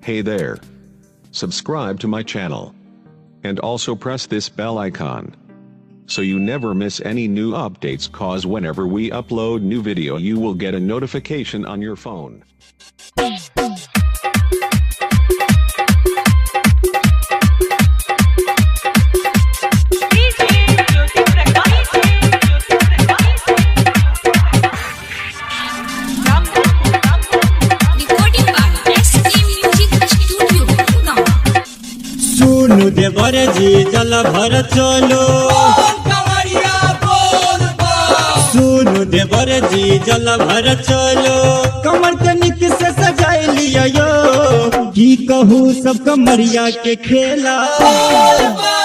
Hey there. Subscribe to my channel. And also press this bell icon, so you never miss any new updates, cause whenever we upload new video you will get a notification on your phone. सुनु देवर जी जल भर चलो, सुनु देवर जी जल भर चलो, कमर के निक से सजाए लिया यो, की कहूँ सब कमरिया के खेला।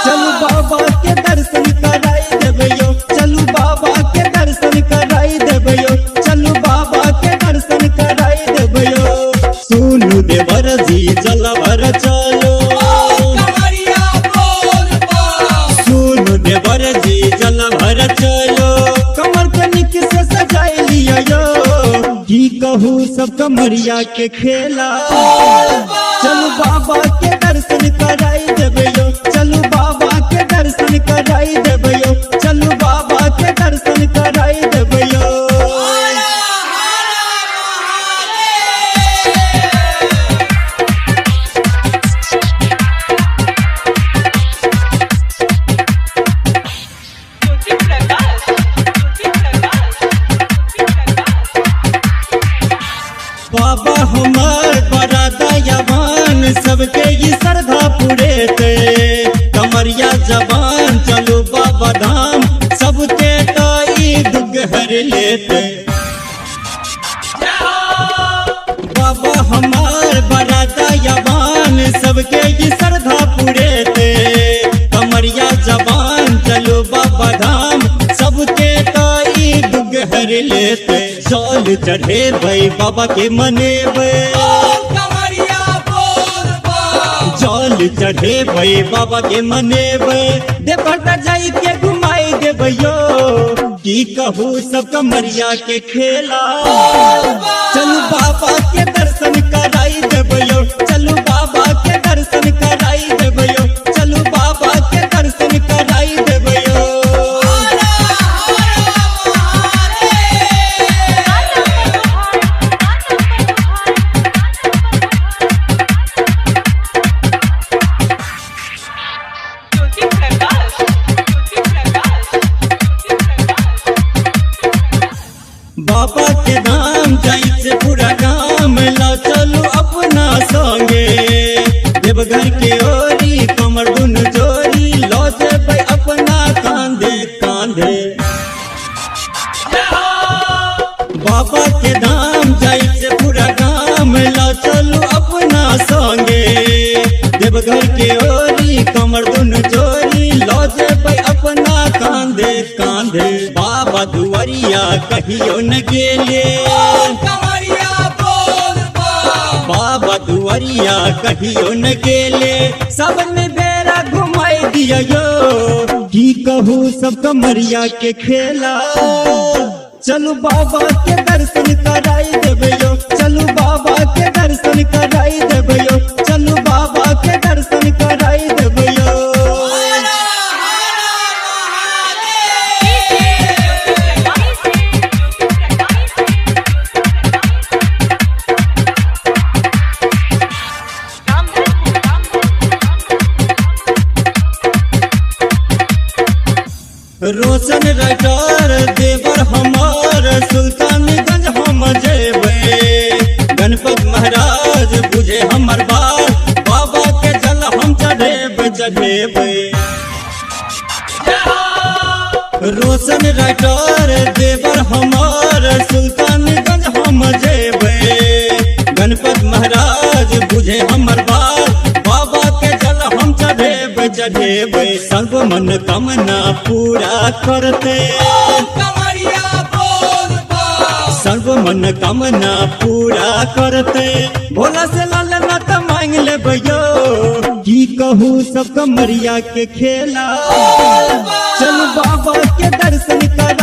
चलू बाबा के दर्शन कराई देवे यो, चलू बाबा के दर्शन कराई देवे यो, चलू बाबा के दर्शन कराई देवे यो। सुनु देवर जी जल भर चलो, देवर जी जल भर चलो, कमर के निक से सजाए लिया यो, की कहूँ सब कमरिया के खेला। चलू बाबा के दर्शन कराई देवे यो, चलू बाबा के दर्शन कराई देवे यो, चलू बाबा के दर्शन कराई देवे यो। बाबा हमार बड़ा दयावान, सबके ये श्रद्धा पूरे थे, कमरिया जवान चलो बाबा धाम, सबके ताई दुख हर लेते। बाबा हमार बड़ा दयावान, सबके ये श्रद्धा पूरे थे, कमरिया जवान चलो बाबा धाम, सबके ताई दुख हर लेते। जल चढ़े भाई बाबा के मने जल चढ़े भाई बाबा के मने देवता जाई के घुमाई देवे यो, की कहूँ सब कमरिया के खेला। चलू बाबा के दर्शन कराई देवे यो, चलू बाबा के दर्शन कराई देवे यो, चलू बाबा के दर्शन कराई देवे यो। बाबा के नाम जाई से पूरा काम ला, चलो अपना संगे देवघर के ओरी, कमर दुन जोरी लो जेबै अपना कांधे कांधे। बाबा के नाम जाई से पूरा काम ला, चलो अपना संगे देवघर के ओरी, कमर दुन जोरी लो जेबै अपना कांधे कांधे। बाबा दुआरिया कहियो न गेले, बाबा दुआरिया कहियो न गेले, सब में बेरा घुमाई दिया यो, की कहूँ सब कमरिया के खेला। चलू बाबा के दर्शन कराई देवे यो, चलू बाबा के दर्शन कराई देवे यो, चलू बाबा के दर्शन कराई देवे यो। रोशन राइटर देवर हमार, सुल्तानगंज हम जेबे, गणपत महाराज बुझे हमर बात, बाबा के जल हम चढ़ेबे चढ़ेबे। रोशन राइटर देवर हमार, सुल्तानगंज हम जेबे, गणपत महाराज बुझे हमर बात, बाबा के जल हम चढ़ेबे चढ़ेबे। सर्व मन कामना पूरा करते, सर्व मन कामना पूरा करते, भोला से लालना त मांग लेबै यो, की कहूँ सब कमरिया के खेला। चल बाबा के दर्शन कर